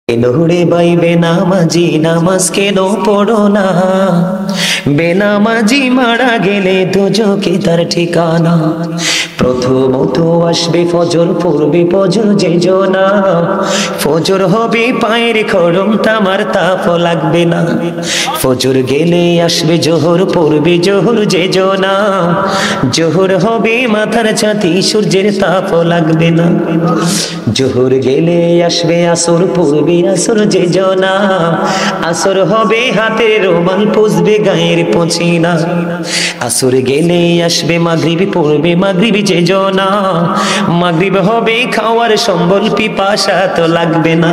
নুরে by বেনামাজি নামাজ কেন পড়ো না? বেনামাজি মারা গেলে দোজখে তার ঠিকানা। প্রথমত আসবে ফজর, পড়বে ফজর যে জনা, ফজর হবে পায়ের খড়ম, তামার তাপ লাগবে না। ফজর গেলে আসবে জোহর, পড়বে জোহর যে জনা, জোহর হবে মাথার ছাতি, সূর্যের তাপ লাগবে না। জোহর গেলে আসবে আসর, পড়বে আসর যে জনা, আসর হবে হাতের রুমাল, পুষবে গায়ের পছিনা। আসর গেলে আসবে মাগরিব, পড়বে মাগরিব যে জনা, মাগরিব হবে খাওয়ার সম্বল, পিপাসা তো লাগবে না।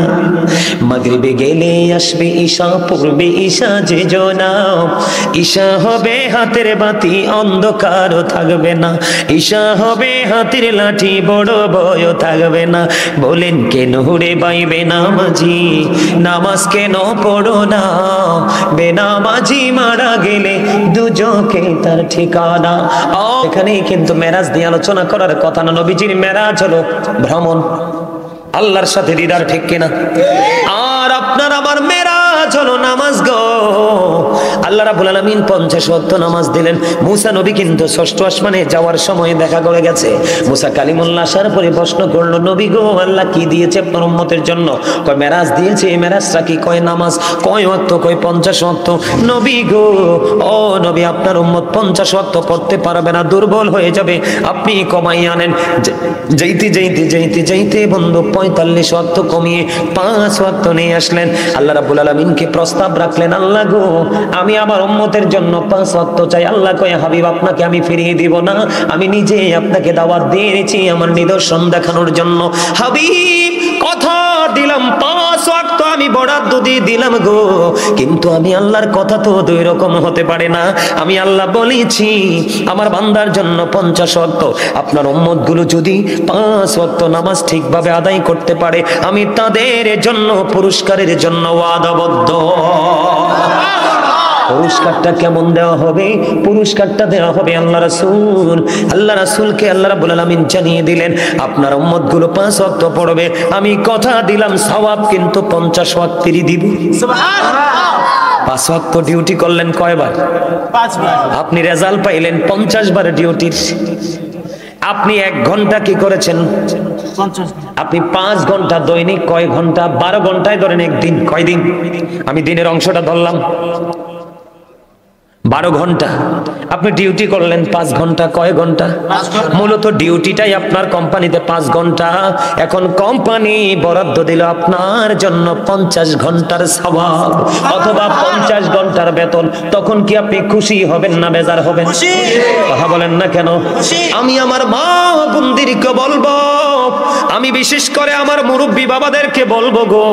মাগরিবে গেলে আসবে ঈশা, পড়বে ঈশা যে জনা, ঈশা হবে হাতের বাতি, অন্ধকারও থাকবে না। ঈশা হবে হাতের লাঠি, বড় ভয়ও থাকবে না। বলেন কেন রে ভাই বেনামাজি নামাজ কেন পড়ো না? বেনামাজি মারা গেলে দুজখে তার ঠিকানা। এখানেই কিন্তু মেরাজ নিয়ে আলোচনা করার কথা না। নবীজির মেরাজ হলো ভ্রমণ, আল্লাহর সাথে দিদার, ঠিক কিনা? আর আপনার আমার মেরাজ হলো নামাজ গো। আল্লাহ রাব্বুল আলামিন 50 ওয়াক্ত নামাজ দিলেন। মুসা নবী কিন্তু ষষ্ঠ আসমানে যাওয়ার সময় দেখা করে গেছে। মুসা কালিমুল্লাহ আসার পরে প্রশ্ন করলো, নবী গো আল্লাহ কি দিয়েছে আপনার উম্মতের জন্য? কয় মেরাজ দিয়েছে। এই মেরাজটা কি? কয় নামাজ। কয় ওয়াক্ত? কয় 50 ওয়াক্ত। নবী গো, ও নবী আপনার উম্মত 50 ওয়াক্ত পড়তে পারবে না, দুর্বল হয়ে যাবে, আপনি কমাই আনেন। যাইতে যাইতে যাইতে যাইতে বন্ধু 45 ওয়াক্ত কমিয়ে 5 ওয়াক্ত নিয়ে আসলেন। আল্লাহ রাব্বুল আলামিনকে প্রস্তাব রাখলেন, আল্লাহ গো আমি আমার উম্মতের জন্য 5 ওয়াক্ত চাই। আল্লাহ কয়, হাবিব আপনাকে আমি ফিরিয়ে দিব না, আমি নিজে আপনাকে দাওয়াত দিয়েছি আমার নিদর্শন দেখানোর জন্য। হাবিব কথা দিলাম 5 ওয়াক্ত আমি বরাদ্দ দিয়ে দিলাম গো, কিন্তু আমি আল্লাহর কথা তো দুই রকম হতে পারে না। আমি আল্লাহ বলেছি আমার বান্দার জন্য 50 ওয়াক্ত। আপনার উম্মত গুলো যদি 5 ওয়াক্ত নামাজ ঠিকভাবে আদায় করতে পারে, আমি তাদের জন্য পুরস্কারের জন্য ওয়াদাবদ্ধ। পুরস্কারটা কেমন দেওয়া হবে? পুরস্কারটা দেওয়া হবে আল্লাহ রাসূলকে আল্লাহ রাব্বুল আলামিন জানিয়ে দিলেন, আপনার উম্মত গুলো 5 ওয়াক্ত পড়বে, আমি কথা দিলাম সওয়াব কিন্তু 50 ওয়াক্তেরই দিব। সুবহানাল্লাহ। 5 ওয়াক্ত ডিউটি করলেন কয়বার? 5 বার। আপনি রেজাল্ট পাইলেন 50 বার ডিউটির। আপনি 1 ঘন্টা কি করেছেন? 50। আপনি 5 ঘন্টা দৈনিক কয় ঘন্টা? 12 ঘন্টায় ধরেন একদিন। কয় দিন? আমি দিনের অংশটা ধরলাম 12 ঘন্টা। আপনি ডিউটি করলেন 5 ঘন্টা। কয় ঘন্টা? মূলত ডিউটিটাই আপনার কোম্পানিতে 5 ঘন্টা। এখন কোম্পানি বরাদ্দ দিল আপনার জন্য 50 ঘন্টার সওয়াব অথবা 50 ঘন্টার বেতন। তখন কি আপনি খুশি হবেন না বেজার হবেন? কথা বলেন না কেন? আমি আমার মা বোনদেরকে বলবো, আমি বিশেষ করে আমার মুরব্বী বাবাদেরকে বলবো গো,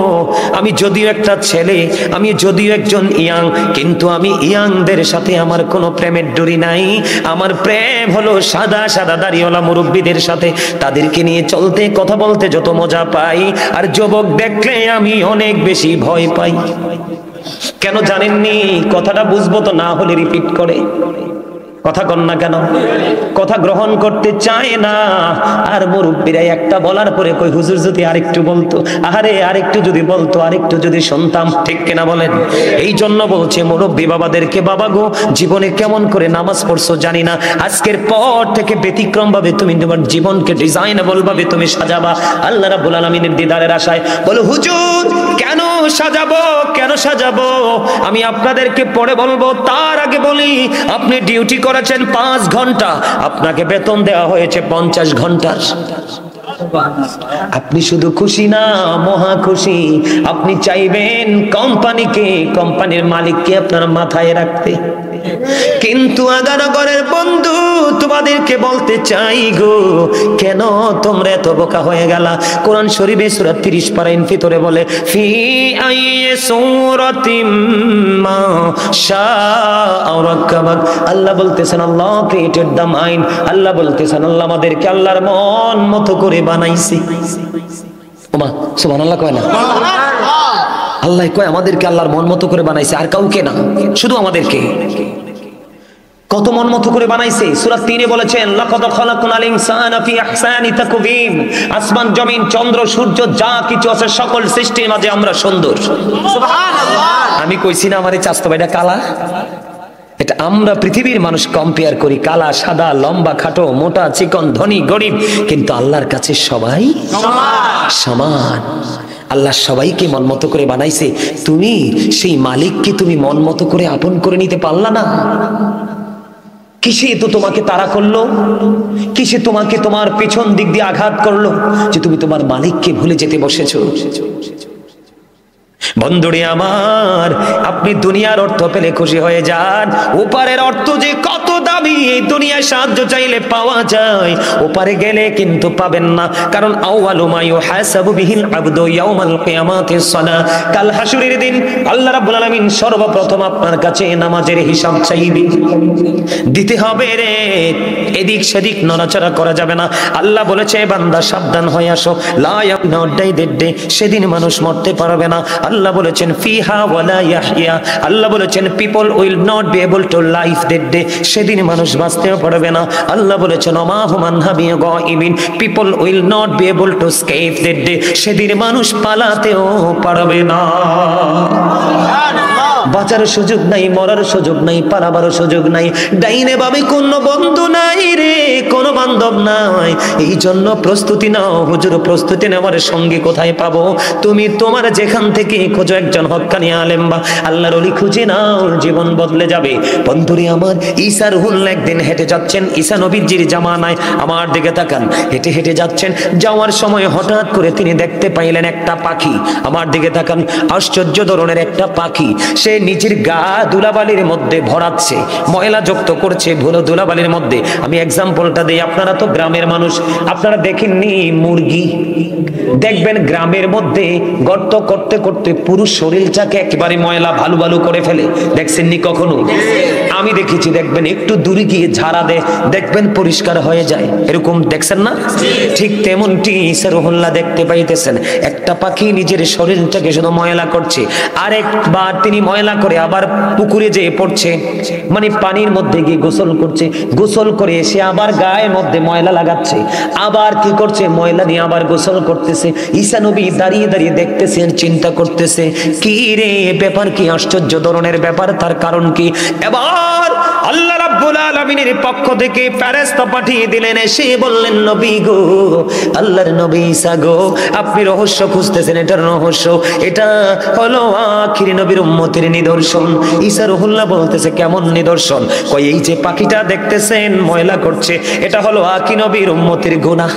আমি যদিও একটা ছেলে, আমি যদিও একজন ইয়াং, কিন্তু আমি ইয়াংদের সাথে আমার কোনো প্রেমের ডুরি নাই। আমার প্রেম হলো সাদা সাদা দাড়িওয়ালা মুরব্বীদের সাথে। তাদেরকে নিয়ে চলতে কথা বলতে যত মজা পাই, আর যুবক দেখলে আমি অনেক বেশি ভয় পাই। কেন জানেননি? কথাটা বুঝবো তো, না হলে রিপিট করে কথা কন না কেন? কথা গ্রহণ করতে চায় না। আর মুরব্বীরা একটা বলার পরে কই, হুজুর যদি আরেকটু বলতো, আরে আরেকটু যদি বলতো, আরেকটু যদি শুনতাম, ঠিক কিনা বলেন? এই জন্য বলছে মুরব্বী বাবাদেরকে, বাবা গো জীবনে কেমন করে নামাজ পড়ছো জানি না, আজকের পর থেকে ব্যতিক্রম ভাবে তুমি তোমার জীবনকে ডিজাইনেবল ভাবে তুমি সাজাবা আল্লাহ রাব্বুল আলামিনের দিদারের আশায়। বলো হুজুর কেন সাজাবো, কেন সাজাবো? আমি আপনাদেরকে পরে বলবো, তার আগে বলি আপনি ডিউটি করেছেন 5 ঘন্টা, আপনাকে বেতন দেওয়া হয়েছে 50 ঘন্টার। আপনি শুধু খুশি না, মহা খুশি। আপনি চাইবেন কোম্পানিকে, কোম্পানির মালিককে আপনার মাথায় রাখতে। কিন্তু আগানগরের বন্ধু তোমাদেরকে বলতে চাই গো, কেন তোমরা এত বোকা হয়ে গেলা? কোরআন শরীফে সূরা 30 পারা ভিতরে বলে, ফি আইয়ি সূরাতিম মা শাআ রাক্কাবাক। আল্লাহ বলতেছেন, আল্লাহ ক্রিয়েটেড দ্য মাইন্ড। আল্লাহ বলতেছেন, আল্লাহ আমাদেরকে আল্লাহর মন মতো করে বানাইছে। ওমা সুবহানাল্লাহ কয় না? আল্লাহ কয় আমাদেরকে আল্লাহর মন মতো করে বানাইছে, আর কাউকে না, শুধু আমাদেরকে। কত মন মতো করে বানাইছে। সূরা ৩ বলেছেন লাকাদ খালাকনাল ইনসানা ফি আহসানি তাকওয়িম, আসমান জমিন চন্দ্র সূর্য যা কিছু আছে সকল সৃষ্টির মাঝে আমরা সুন্দর। সুবহানাল্লাহ। আমি কইছি না আমারে চাস্তো ভাইটা কালা, এটা আমরা পৃথিবীর মানুষ কম্পেয়ার করি, কালা সাদা লম্বা খাটো মোটা চিকন ধনী গরিব, কিন্তু আল্লাহর কাছে সবাই সমান। আল্লাহ সবাইকে মন মতো করে বানাইছে, তুমি সেই মালিককে তুমি মন মতো করে আপন করে নিতে পারলা না। কিসে তো তোমাকে তাড়া করলো, কিসে তোমাকে তোমার পেছন দিক দিয়ে আঘাত করলো যে তুমি তোমার মালিককে ভুলে যেতে বসেছো। বন্ধুরে আমার, আপনি দুনিয়ার অর্থ পেলে খুশি হয়ে যান, ওপারের অর্থ যে কত দামি, এই দুনিয়ায় সাহায্য চাইলে পাওয়া যায়, ওপারে গেলে কিন্তু পাবেন না। কারণ আউয়ালু মা ইউহাসাবু বিহিল আবদু ইয়াউমাল কিয়ামাতিস সালাহ, কাল হাসরের দিন আল্লাহ রাব্বুল আলামিন সর্বপ্রথম আপনার কাছে নামাজের হিসাব চাইবে, দিতে হবে রে, এদিক সেদিক নড়াচড়া করা যাবে না। আল্লাহ বলেছে বান্দা সাবধান হয়ে আসো, লা ইয়ামনাউ দাইদে, সেদিন মানুষ মরতে পারবে না। আল্লাহ বলেছেন ফিহা ওয়ালা ইয়াহইয়া, আল্লাহ বলেছেন people will not be able to life that day, সেদিন মানুষ বাঁচতেও পারবে না। আল্লাহ বলেছেন ওমা হুম আনহা বিগাইবিন, people will not be able to escape that day, সেদিন মানুষ পালাতেও পারবে না। বাঁচার সুযোগ নাই, মরার সুযোগ নাই, পালাবার সুযোগ নাই, ডাইনে বামে কোনো বন্ধু নাই রে, কোনো বান্ধব নাই। এই জন্য প্রস্তুতি নাও। হুজুর প্রস্তুতি নেওয়ার সঙ্গে কোথায় পাবো? তুমি তোমার যেখান থেকে খোঁজো একজন হক্কানি আলেম বা আল্লাহর ওলি খুঁজে নাও, জীবন বদলে যাবে। বন্ধুরে আমার, ঈসা রুহুল্লাহ একদিন হেঁটে যাচ্ছেন, ঈসা নবীজির জামানায়, আমার দিকে তাকান, হেঁটে হেঁটে যাচ্ছেন, যাওয়ার সময় হঠাৎ করে তিনি দেখতে পাইলেন একটা পাখি। আমার দিকে তাকান, আশ্চর্য ধরনের একটা পাখি, সে নিজের গা ধুলাবালির মধ্যে ভরাচ্ছে, ময়লা যুক্ত করছে ভুলো ধুলাবালির মধ্যে। আমি এক্সাম্পলটা দিই, আপনারা তো গ্রামের মানুষ, আপনারা দেখেননি মুরগি, দেখবেন গ্রামের মধ্যে গর্ত করতে করতে পুরো শরীরটাকে একেবারে ময়লা ভালু ভালু করে ফেলে, দেখছেননি কখনো? আমি দেখেছি, দেখবেন একটু দূরে গিয়ে ঝাড়া দেয়, দেখবেন পরিষ্কার হয়ে যায়, এরকম দেখছেন না? ঠিক তেমনটি ঈসা রুহুল্লাহ দেখতে পাইতেছেন, একটা পাখি নিজের শরীরটাকে শুধু ময়লা করছে, আরেকবার তিনি ময়লা করে আবার পুকুরে যেয়ে পড়ছে, মানে পানির মধ্যে গিয়ে গোসল করছে, গোসল করে এসে আবার গায়ের মধ্যে ময়লা লাগাচ্ছে, আবার কি করছে, ময়লা নিয়ে আবার গোসল করতেছে। ঈসা নবী দাঁড়িয়ে দাঁড়িয়ে দেখতেছেন, চিন্তা করতেছে, কি রে ব্যাপার, কি আশ্চর্য ধরনের ব্যাপার, তার কারণ কি? এবার আল্লাহ রাব্বুল আলামিনের পক্ষ থেকে ফেরেশতা পাঠিয়ে দিলেন, এসে বললেন, নবী গো, আল্লাহর নবী ঈসা গো, আপনি রহস্য খুঁজতেছেন, এটার রহস্য, এটা হলো আখিরি নবীর উম্মতের নিদর্শন। ঈসা রুহুল্লাহ বলতেছে, কেমন নিদর্শন? কই এই যে পাখিটা দেখতেছেন ময়লা করছে, এটা হলো আখিরি নবীর উম্মতের গুনাহ।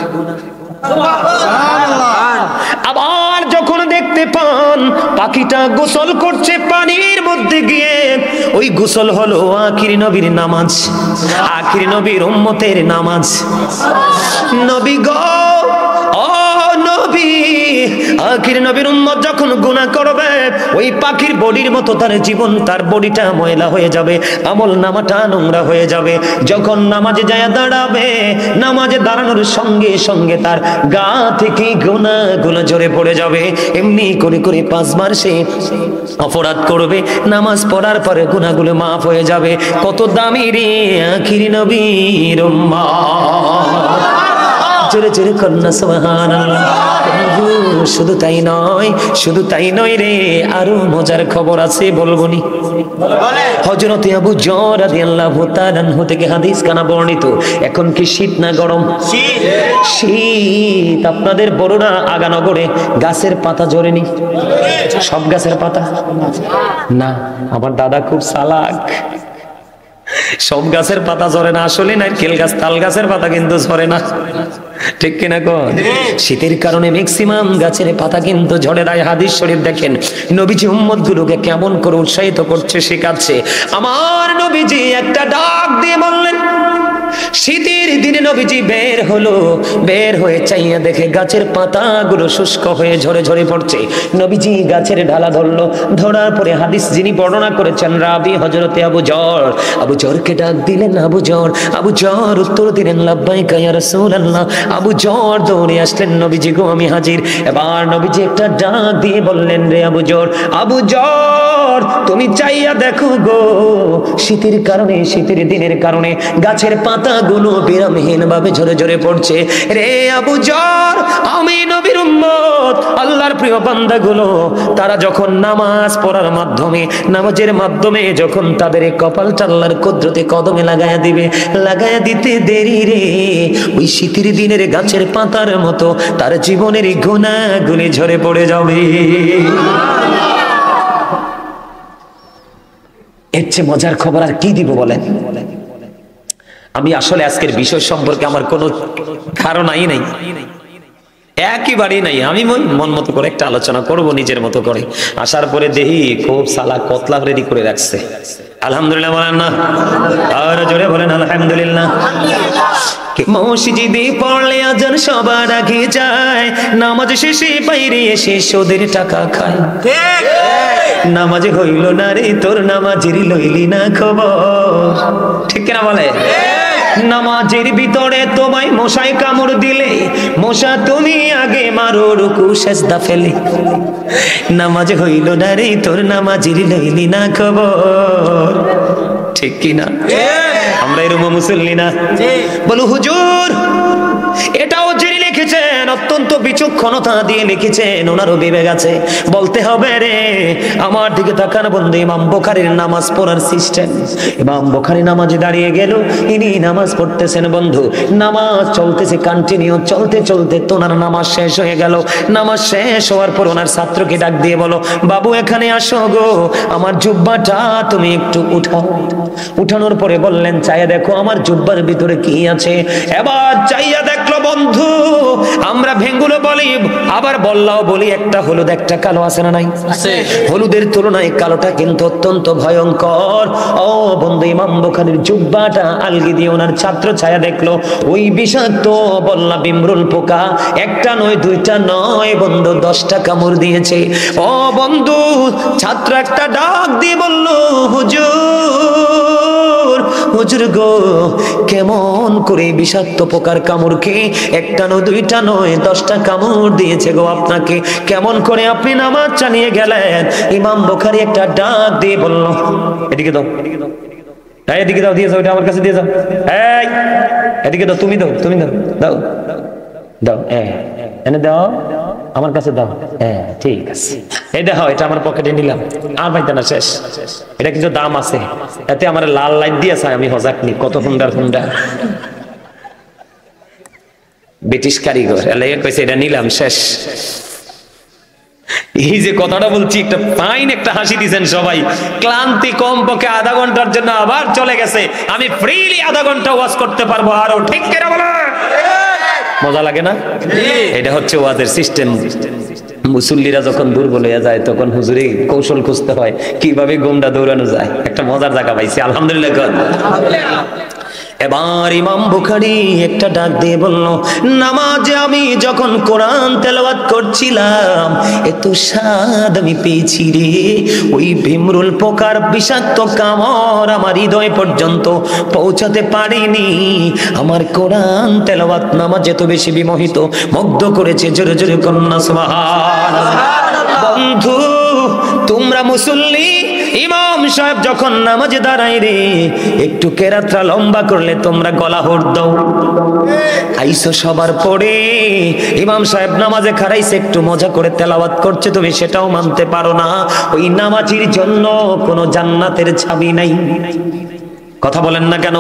আবার যখন দেখতে পান পাখিটা গোসল করছে পানির মধ্যে গিয়ে, ওই গোসল হলো আখিরি নবীর নামাজ, আখিরি নবীর উম্মতের নামাজ। নবী গো, ও নবী, আখির নবীর উম্মত যখন গুনাহ করবে, ওই পাখির বডির মতো তার জীবন, তার বডিটা ময়লা হয়ে যাবে, আমল নামাটা নোংরা হয়ে যাবে। যখন নামাজে যায় দাঁড়াবে, নামাজে দাঁড়ানোর সঙ্গে সঙ্গে তার গা থেকে গুনাহগুলো ঝরে পড়ে যাবে। এমনি করে করে 5 বার সে অপরাধ করবে, নামাজ পড়ার পরে গুনাহগুলো মাফ হয়ে যাবে। কত দামি রে আখির নবীর উম্মত, জোরে জোরে কন্যা সুবহানাল্লাহ। শুধু তাই নয়, শুধু তাই নয় রে, আরো মজার খবর আছে, বলবনি? হযরত আবু যর রাদিয়াল্লাহু তাআলা আনহু থেকে হাদিস কানা বর্ণিত। এখন কি শীত না গরম? শীত। আপনাদের বড়রা আগানগরে গাছের পাতা ঝরেনি? সব গাছের পাতা না, আমার দাদা খুব চালাক, সব গাছের পাতা ঝরে না। আসলে নারকেল গাছ, তাল গাছের পাতা কিন্তু ঝরে না, ঠিক কিনা কোন? শীতের কারণে ম্যাক্সিমাম গাছের পাতা কিন্তু ঝরে যায়। হাদিস শরীফ দেখেন, নবীজি উম্মত গুলোকে কেমন করে উৎসাহিত করছে, শেখাচ্ছে। আমার নবীজি একটা ডাক দিয়ে বললেন, শীতের দিনে নবীজি বের হলো, বের হয়ে চাইয়া দেখে গাছের পাতাগুলো শুষ্ক হয়ে ঝরে ঝরে পড়ছে। নবীজি গাছের ডালা ধরলো, ধরার পরে হাদিস যিনি বর্ণনা করেছেন রাবি হযরতে আবু জর, আবু জরকে ডাক দিলেন, আবু জর, আবু জর উত্তর দিলেন লাব্বাইকা ইয়া রাসূলুল্লাহ। আবু জর দৌড়ে আসলেন, নবীজি গো আমি হাজির। এবার নবীজি একটা ডাক দিয়ে বললেন, রে আবু জর, আবু জর তুমি চাইয়া দেখো গো, শীতের কারণে, শীতের দিনের কারণে গাছের পাতাগুলো বিরামহীন ভাবে ঝরে ঝরে পড়ছে। রে আবু জর, আমি নবীর উম্মত, আল্লাহর প্রিয় বান্দাগুলো তারা যখন নামাজ পড়ার মাধ্যমে, নামাজের মাধ্যমে যখন তাদের কপালটা আল্লাহর কুদরতে কদমে লাগায়া দিবে, লাগায়া দিতে দেরি রে, ওই শীতের দিনের গাছের পাতার মতো তার জীবনের গুনাহগুলি ঝরে পড়ে যাবে। এর চেয়ে মজার খবর আর কি দিব বলেন? আমি আসলে আজকের বিষয় সম্পর্কে আমার কোনো ধারণাই নেই, একেবারেই নাই। আমি মন মতো করে একটা আলোচনা করব নিজের মতো করে। আসার পরে দেখি খুব সালা কতলা রেডি করে রাখছে। আলহামদুলিল্লাহ বলেন না, আর জোরে বলেন আলহামদুলিল্লাহ। মসজিদে পড়লে আজান সবার আগে যায়, নামাজ শেষে বাইরে এসে সুদের টাকা খায়। নামাজ হইল না রে তোর, নামাজের লইলি না খবর, ঠিক কিনা বলে? নামাজের ভিতরে তোমায় মশায় কামড় দিলে, মশা তুমি আগে মারো, রুকু সেজদা ফেলে। নামাজ হইল না রে তোর, নামাজের লইলি না খবর, ঠিক কিনা? আমরা এরকম মুসল্লি না? বলো হুজুর, এটাও যিনি লিখেছেন অত্যন্ত বিচক্ষণতা দিয়ে লিখেছেন, ওনারও বিবেক আছে। বলতে হবে রে, আমার দিকে তাকান বন্ধু, ইমাম বুখারীর নামাজ পড়ার সিস্টেম। ইমাম বুখারী নামাজে দাঁড়িয়ে গেল, ইনি নামাজ পড়তেছেন বন্ধু, নামাজ চলতেছে কন্টিনিউ, চলতে চলতে তোনার নামাজ শেষ হয়ে গেল। নামাজ শেষ হওয়ার পর ওনার ছাত্রকে ডাক দিয়ে বলো, বাবু এখানে আসো গো, আমার জুব্বাটা তুমি একটু উঠাও। উঠানোর পরে বললেন, চাইয়া দেখো আমার জুব্বার ভিতরে কি আছে। এবার চাইয়া দেখলো বন্ধু, আমরা ভেঙ্গুলো বলি আবার বল্লাও বলি, একটা হলুদ একটা কালো আছে না নাই? হলুদের তুলনায় কালোটা কিন্তু অত্যন্ত ভয়ঙ্কর। ও বন্ধু, ইমাম বুখারীর জুব্বাটা আলগি দিয়ে ওনার ছাত্র ছায়া দেখলো, ওই বিষাক্ত বল্লা বিমরুল পোকা একটা নয়, দুইটা নয় বন্ধু, 10টা কামড় দিয়েছে। ও বন্ধু, ছাত্র একটা ডাক দিয়ে বলল, হুজুর, হুজুর গো, কেমন করে বিষাক্ত পোকার কামড় খেয়ে একটা নয়, দুইটা নয়, 10টা কামড় দিয়েছে গো আপনাকে, কেমন করে আপনি নামাজ চালিয়ে গেলেন? ইমাম বুখারী একটা ডাক দিয়ে বলল, এদিকে দাও, এদিকে দাও, দিয়ে যাও, এটা আমার কাছে দিয়ে যাও, এই এদিকে দাও, তুমি দাও, তুমি দাও, দাও দাও, এনে দাও, আমার কাছে দাও, হ্যাঁ ঠিক আছে, এই দেখো এটা আমার পকেটে নিলাম, আর ভাইতে না শেষ, এটা কিছু দাম আছে, এতে আমার লাল লাইট দিয়েছে, আমি হজাক নি, কত হুন্ডার হুন্ডা, ব্রিটিশ কারিগর এলাকা কইছে এটা নিলাম, শেষ। এই যে কথাটা বলছি, একটা ফাইন একটা হাসি দিয়েছেন সবাই, ক্লান্তি কম পক্ষে আধা ঘন্টার জন্য আবার চলে গেছে, আমি ফ্রিলি আধা ঘন্টা ওয়াজ করতে পারবো আরো, ঠিক কেন বলো? মজা লাগে না? এটা হচ্ছে ওয়াজের সিস্টেম। মুসল্লিরা যখন দুর্বল হয়ে যায় তখন হুজুরে কৌশল খুঁজতে হয় কিভাবে গোমটা দৌড়ানো যায়, একটা মজার জায়গা পাইছি, আলহামদুলিল্লাহ। এবার ইমাম বুখারী একটা ডাক দিয়ে বলল, নামাজে আমি যখন কোরআন তেলাওয়াত করছিলাম এত স্বাদ আমি পেয়েছি রে, ওই ভিমরুল পোকার বিষাক্ত কামড় আমার হৃদয় পর্যন্ত পৌঁছাতে পারিনি। আমার কোরআন তেলাওয়াত নামাজ এত বেশি বিমোহিত, মুগ্ধ করেছে, জোরে জোরে কন্যা সুবহানাল্লাহ। বন্ধু, তোমরা মুসল্লি, ইমাম সাহেব যখন নামাজে দাঁড়ায় রে, একটু কেরাতটা লম্বা করলে তোমরা গলা হড় দাও। আইসো সবার পরে, ইমাম সাহেব নামাজে খাড়াইছে, একটু মজা করে তেলাওয়াত করছে, তুমি সেটাও মানতে পারো না। ওই নামাজির জন্য কোনো জান্নাতের চাবি নাই। কথা বলেন না কেন?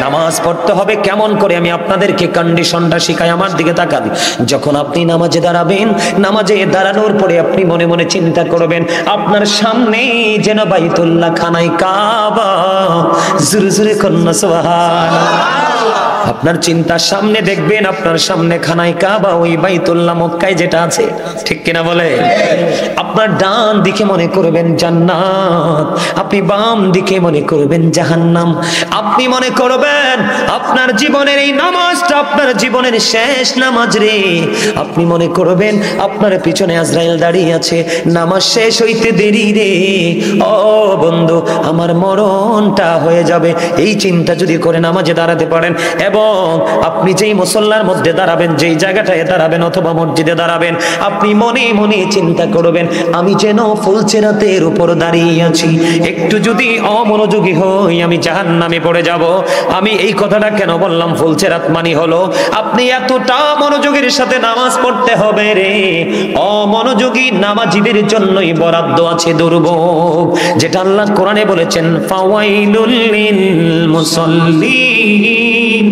নামাজ পড়তে হবে কেমন করে, আমি আপনাদেরকে কন্ডিশনটা শিখাই, আমার দিকে তাকান। যখন আপনি নামাজে দাঁড়াবেন, নামাজে দাঁড়ানোর পরে আপনি মনে মনে চিন্তা করবেন আপনার সামনে যেন বাইতুল্লাহ, খানায় কাবা, জোরে জোরে কন্যা সুবহানাল্লাহ। আপনার চিন্তার সামনে দেখবেন আপনার সামনে খানায় কাবা, ওই বাইতুল্লাহ মক্কায় যেটা আছে, ঠিক কিনা বলে? আপনি আপনার ডান দিকে মনে করবেন জান্নাত, আপনি বাম দিকে মনে করবেন জাহান্নাম। আপনি মনে করবেন আপনার জীবনের এই নামাজটা আপনার জীবনের শেষ নামাজ রে। আপনি মনে করবেন আপনার পিছনে আজরাইল দাঁড়িয়ে আছে, নামাজ শেষ হইতে দেরি রে, ও বন্ধু আমার মরণটা হয়ে যাবে। এই চিন্তা যদি করে নামাজে দাঁড়াতে পারেন, এবং আপনি যেই মুসল্লার মধ্যে দাঁড়াবেন, যেই জায়গাটায় দাঁড়াবেন অথবা মসজিদে দাঁড়াবেন, আপনি মনে মনে চিন্তা করবেন আমি যেন ফুলচেরাতের উপর দাঁড়িয়ে আছি, একটু যদি অমনোযোগী হই আমি জাহান্নামে পড়ে যাব। আমি এই কথাটা কেন বললাম? ফুলচেরাত মানে হলো আপনি এতটা মনোযোগের সাথে নামাজ পড়তে হবে রে। অমনোযোগী নামাজীদের জন্যই বরাদ্দ আছে দুর্ভোগ, যেটা আল্লাহ কোরআনে বলেছেন ফাওয়াইলুল লিল মুসাল্লিন।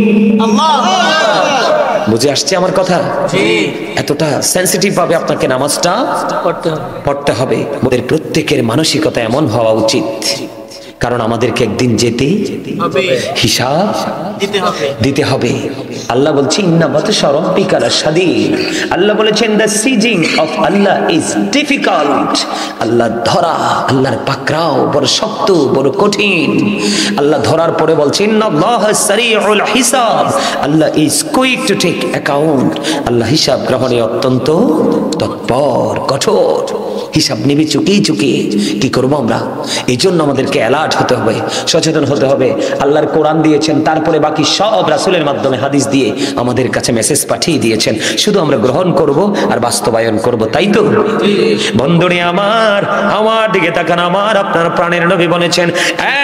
বুঝে আসছে আমার কথা? এতটা সেন্সিটিভ ভাবে আপনাকে নামাজটা পড়তে হবে। আমাদের প্রত্যেকের মানসিকতা এমন হওয়া উচিত, কারণ আমাদেরকে একদিন যেতে হিসাব দিতে হবে। আল্লাহ বলছেন ইন্না বাতশা রাব্বিকা লাশাদীদ। আল্লাহ বলেছেন the seizing of Allah is difficult. Allah ধরা, আল্লাহর পাকড়াও বড় শক্ত, বড় কঠিন। আল্লাহ ধরার পরে বলছেন ইন্নাল্লাহা সারিউল হিসাব। Allah is quick to take account. Allah হিসাব গ্রহণে অত্যন্ত তৎপর, কঠোর। হিসাব নিবি চুকিয়ে চুকিয়ে কি করবো আমরা? এই জন্য আমাদেরকে অ্যালার্ট হতে হবে, সচেতন হতে হবে। আল্লাহর কোরআন দিয়েছেন, তারপরে বাকি সব রাসূলের মাধ্যমে হাদিস দিয়ে আমাদের কাছে মেসেজ পাঠিয়ে দিয়েছেন, শুধু আমরা গ্রহণ করব আর বাস্তবায়ন করব, তাই তো? বন্ধুরে আমার, আমার দিকে তাকান। আমার আপনার প্রাণের নবী বলেছেন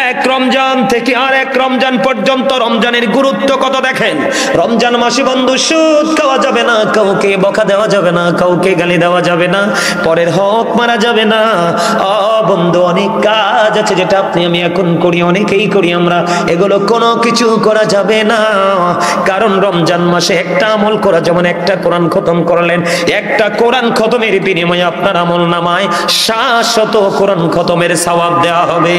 এক রমজান থেকে আর এক রমজান পর্যন্ত রমজানের গুরুত্ব কত দেখেন। রমজান মাসে বন্ধু সুদ খাওয়া যাবে না, কাউকে বকা দেওয়া যাবে না, কাউকে গালি দেওয়া যাবে না, পরের হক মারা যাবে না। বন্ধু অনেক কাজ আছে যেটা আপনি আমি এখন করি, অনেকেই করি আমরা, এগুলো কোনো কিছু করা যাবে না। কারণ রমজান মাসে একটা আমল করা, যেমন একটা কোরআন খতম করলেন, একটা কোরআন খতমের বিনিময়ে আপনার আমল নামায় 700 কোরআন খতমের সওয়াব দেওয়া হবে।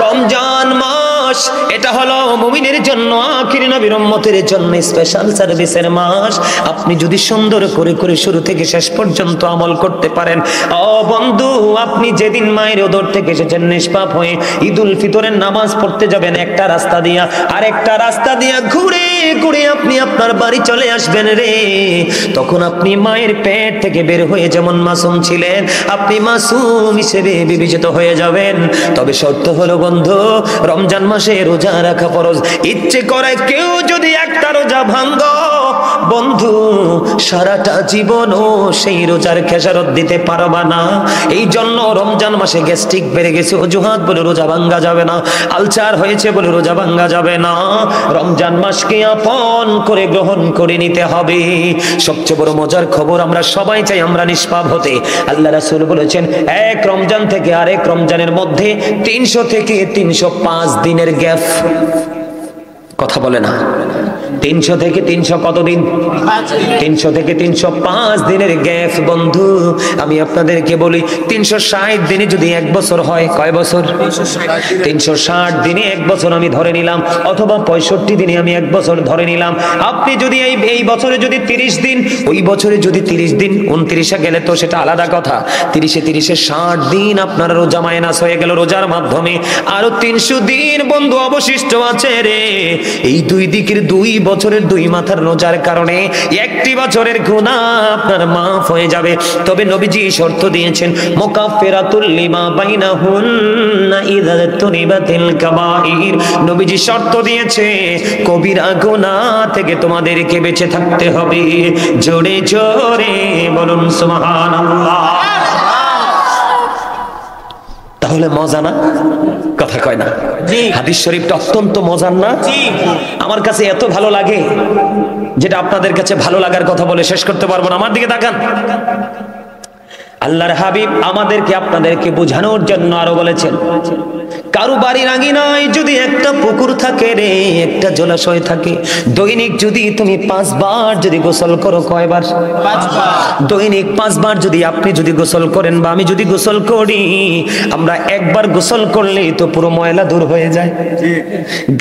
রমজান মাস এটা হলো মুমিনের জন্য, আখির নবীর উম্মতের জন্য স্পেশাল সার্ভিসের মাস। আপনি যদি সুন্দর করে করে শুরু থেকে শেষ পর্যন্ত আমল করতে পারেন, ও বন্ধু আপনি যেদিন মায়ের ওদর থেকে এসেছেন নিষ্পাপ হয়ে ঈদুল ফিতরের নামাজ পড়তে যাবেন, একটা রাস্তা দিয়া আর একটা রাস্তা দিয়া ঘুরে ঘুরে আপনি আপনার বাড়ি চলে আসবেন রে। তখন আপনি মায়ের পেট থেকে বের হয়ে যেমন মাসুম ছিলেন, আপনি মাসুম হিসেবে বিবেচিত হয়ে যাবেন। তবে শর্ত হলো বন্ধু, রমজান মাসে রোজা রাখা ফরজ। ইচ্ছে করে কেউ যদি একটা রোজা ভাঙ্গো বন্ধু, সারাটা জীবনও সেই রোজার খেসারত দিতে পারবা না। এই জন্য রমজান মাসে গ্যাস্ট্রিক বেড়ে গেছে অজুহাত বলে রোজা ভাঙ্গা যাবে না, আলসার হয়েছে বলে রোজা ভাঙ্গা যাবে না। রমজান মাসকে আপন করে গ্রহণ করে নিতে হবে। সবচেয়ে বড় মজার খবর, আমরা সবাই চাই আমরা নিষ্পাপ হতে। আল্লাহ রাসূল বলেছেন এক রমজান থেকে আরেক রমজানের মধ্যে 300 থেকে 305 দিনের গ্যাপ। কথা বলে না? 300 থেকে 300 কত দিন? 300 থেকে 305 দিনের গ্যাপ। বন্ধু আমি আপনাদেরকে বলি, 360 দিনে যদি 1 বছর হয়, কয় বছর? 360 দিনে 1 বছর আমি ধরে নিলাম, অথবা 65 দিনে আমি 1 বছর ধরে নিলাম। আপনি যদি এই বছরে যদি 30 দিন, ওই বছরে যদি 30 দিন, 29-এ গেলে তো সেটা আলাদা কথা। 30-এ 60 দিন আপনার রোজা মাইনাস হয়ে গেল রোজার মাধ্যমে। আরো 300 দিন বন্ধু অবশিষ্ট আছে রে। এই দুই দিকের 2 বছরের 2 মাথার রোজার কারণে 1টি বছরের গুনাহ আপনার মাফ হয়ে যাবে। তবে নবীজি শর্ত দিয়েছেন মুকাফফিরাতুল লিমা বাইনাহুন্না ইযা তুনিবাতিল কাবাইর। নবীজি শর্ত দিয়েছে কবিরা গুনাহ থেকে তোমাদেরকে বেঁচে থাকতে হবে। জোরে জোরে বলুন সুবহানাল্লাহ। তাহলে মজা না? কথা কয় না? হাদিস শরীফটা অত্যন্ত মজার না? আমার কাছে এত ভালো লাগে, যেটা আপনাদের কাছে ভালো লাগার কথা বলে শেষ করতে পারবো না। আমার দিকে তাকান। আল্লাহর হাবিব আমাদেরকে আপনাদেরকে বোঝানোর জন্য আরো বলেছেন, কারো বাড়ির আঙিনায় যদি একটা পুকুর থাকে রে, একটা জলাশয় থাকে, দৈনিক যদি তুমি 5 বার যদি গোসল করো, কয়বার? 5 বার। দৈনিক 5 বার যদি আপনি যদি গোসল করেন বা আমি যদি গোসল করি, আমরা একবার গোসল করলেই তো পুরো ময়লা দূর হয়ে যায়।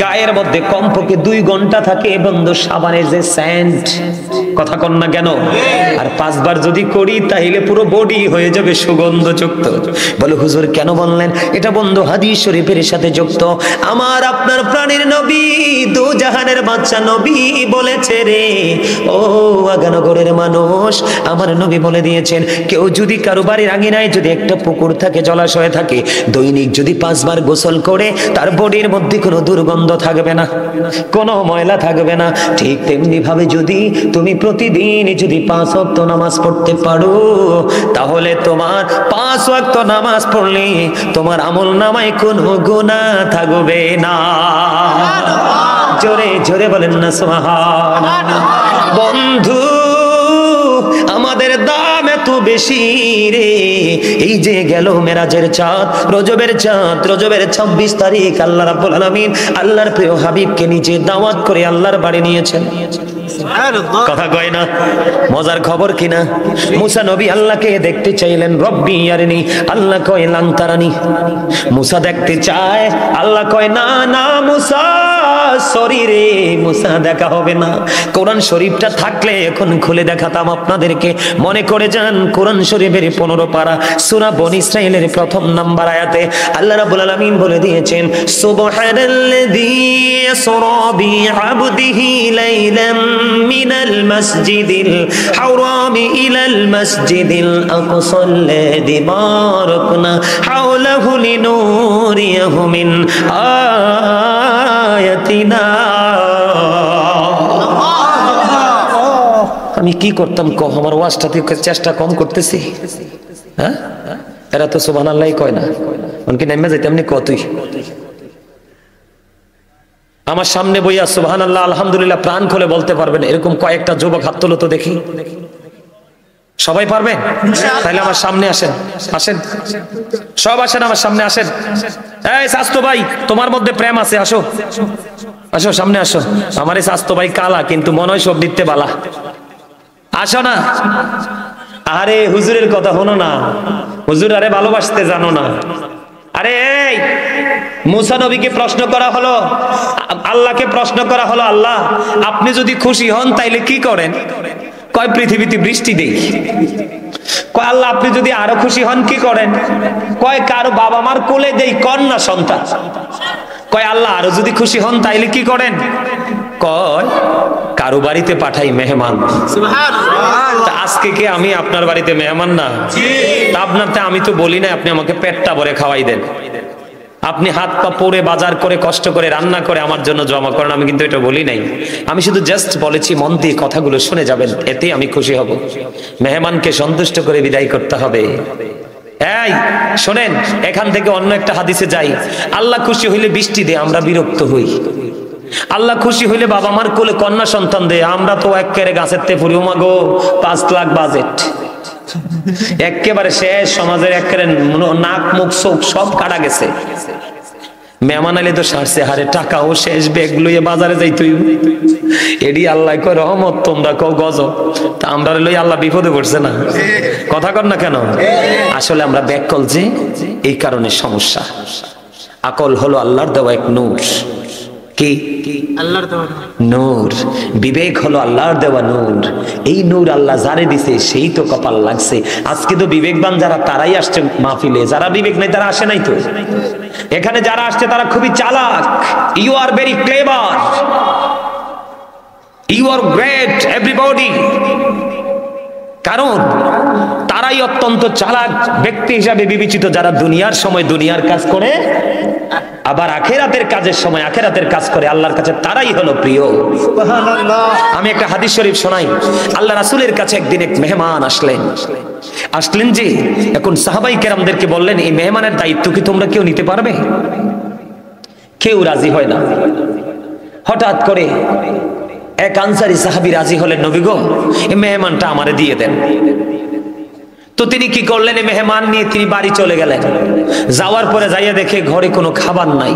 গায়ের মধ্যে কমপক্ষে 2 ঘন্টা থাকে বন্ধু সাবানের যে সেন্ট, কথা কন না কেন? আর 5 বার যদি করি তাহলে পুরো বডি হয়ে যাবে সুগন্ধযুক্ত। বলে হুজুর কেন বললেন? এটা বন্ধু হাদিস শরীফের সাথে যুক্ত। আমার আপনার প্রাণের নবী, দু জাহানের বাদশা নবী বলেছে রে, ও আগানগরের মানুষ, আমার নবী বলে দিয়েছেন, কেউ যদি কারো বাড়ির আঙিনায় যদি একটা পুকুর থাকে, জলাশয় থাকে, দৈনিক যদি 5 বার গোসল করে, তার বডির মধ্যে কোনো দুর্গন্ধ থাকবে না, কোনো ময়লা থাকবে না। ঠিক তেমনি ভাবে যদি তুমি প্রতিদিন যদি 5 ওয়াক্ত নামাজ পড়তে পারো, তাহলে তোমার 5 ওয়াক্ত নামাজ পড়লে তোমার আমল নামায় কোনো গুনাহ থাকবে না। জোরে জোরে বলেন না সুবহানাল্লাহ। বন্ধু আমাদের দাম এত বেশি রে, এই যে গেল মেরাজের চাঁদ, রজবের চাঁদ, রজবের 26 তারিখ আল্লাহ রাব্বুল আলামিন আল্লাহর প্রিয় হাবিবকে নিজে দাওয়াত করে আল্লাহর বাড়ি নিয়েছেন। কথা কয় না? মজার খবর কিনা? মুসা নবী আল্লাহকে দেখতে চাইলেন, রব্বি ইয়ারিনি, আল্লাহ কয় লান তারানি। মুসা দেখতে চায়, আল্লাহ কয় না না মুসা, সরি রে মুসা, দেখা হবে না। কোরআন শরীফটা থাকলে এখন খুলে দেখাতাম আপনাদেরকে। মনে করে যান কোরআন শরীফের 15 পারা সূরা বনী ইসরাঈলের 1ম নাম্বার আয়াতে আল্লাহ রাব্বুল আলামিন বলে দিয়েছেন, সুবহানাল্লাযী ইসরা বিআবদিহি লাইলাম মিনাল মাসজিদিল হারাম ইলাল মাসজিদিল আকসাল্লাযী বারাকনা হাওলাহু লিনুরিয়াহু মিন আয়াতিনা। আমি কি করতাম কহ, আমার ওয়াজটাতে চেষ্টা কম করতেছি? হ্যাঁ, এরা তো সুবহানাল্লাহ কয় না, উনকে নেমে যাইতে এমনি কতই। আমার সামনে বইয়া সুবহানাল্লাহ আলহামদুলিল্লাহ প্রাণ খুলে বলতে পারবেন এরকম কয়েকটা যুবক হাত তোলো তো দেখি। সবাই পারবেন? তাহলে আমার সামনে আসেন, আসেন সব, আসেন আমার সামনে আসেন। এই স্বাস্থ্য ভাই, তোমার মধ্যে প্রেম আছে, আসো আসো সামনে আসো। আমার এই স্বাস্থ্য ভাই কালা কিন্তু মনে হয় সব দিতে বালা, আসো না। আরে হুজুরের কথা শোনো না, হুজুর আরে ভালোবাসতে জানো না। আরে এই মুসা নবীকে প্রশ্ন করা হলো, আল্লাহকে প্রশ্ন করা হলো, আল্লাহ আপনি যদি খুশি হন তাইলে কি করেন? কয় পৃথিবীতে বৃষ্টি দেই। কয় আল্লাহ আপনি যদি আরো খুশি হন কি করেন? কয় কারো বাবা মার কোলে দেই কন্যা সন্তান। কয় আল্লাহ আরো যদি খুশি হন তাইলে কি করেন? কয় কারো বাড়িতে পাঠাই মেহমান। সুবহানাল্লাহ। আজকে কি আমি আপনার বাড়িতে মেহমান না? তা আপনারতে আমি তো বলি না আপনি আমাকে পেটটা ভরে খাওয়াই দেন, আপনি হাত পা পড়ে বাজার করে কষ্ট করে রান্না করে আমার জন্য জমা করেন, আমি কিন্তু এটা বলি নাই। আমি শুধু জাস্ট বলেছি মন দিয়ে কথাগুলো শুনে যাবেন, এতে আমি খুশি হব। মেহমানকে সন্তুষ্ট করে বিদায় করতে হবে। এই শোনেন, এখান থেকে অন্য একটা হাদিসে যাই। আল্লাহ খুশি হইলে বৃষ্টি দেয়, আমরা বিরক্ত হই। আল্লাহ খুশি হইলে বাবা মার কোলে কন্যা সন্তান দেয়, আমরা তো একেবারে গাছের তে ফুরি, ওমা গো 5 লাখ বাজেট, একেবারে শেষ, সমাজের একেবারে নাক মুখ চোখ সব কাটা গেছে। মেহমান আইলে তো সারছে, হারে টাকাও শেষ, ব্যাগ লইয়ে বাজারে যাইতই। এডি আল্লাহ কয় রহমত, তোমরা কও গজব। তা আমরা লই আল্লাহ বিপদে পড়ছে না? কথা কর না কেন? আসলে আমরা ব্যাককল যে, এই কারণে সমস্যা। আকল হলো আল্লাহর দেওয়া এক নূর। কি? আল্লাহর দেওয়া নূর। বিবেক হলো আল্লাহর দেওয়া নূর। এই নূর আল্লাহ যারে দিছে সেই তো কপাল লাগছে। আজকে তো বিবেকবান যারা তারাই আসছে মাহফিলে, যারা বিবেক নাই তারা আসে নাই তো। এখানে যারা আসছে তারা খুবই চালাক। You are very clever, you are great everybody. কারণ তারাই অত্যন্ত চালাক ব্যক্তি হিসাবে বিবেচিত, যারা দুনিয়ার সময় দুনিয়ার কাজ করে, আবার আখেরাতের কাজের সময় আখেরাতের কাজ করে। আল্লাহর কাছে তারাই হলো প্রিয়। সুবহানাল্লাহ। আমি একটা হাদিস শরীফ শোনাই। আল্লাহ রাসূলের কাছে একদিন এক মেহমান আসলেন যে, এখন সাহাবাই কেরামদেরকে বললেন এই মেহমানের দায়িত্ব কি তোমরা কেউ নিতে পারবে? কেউ রাজি হয় না। হঠাৎ করে এক আনসারী সাহাবী রাজি হলেন, নবী গো এই মেহমানটা আমারে দিয়ে দেন। তো তিনি কি করলেন, মেহমান নিয়ে তিনি বাড়ি চলে গেলেন। যাওয়ার পরে যাইয়া দেখে ঘরে কোনো খাবার নাই।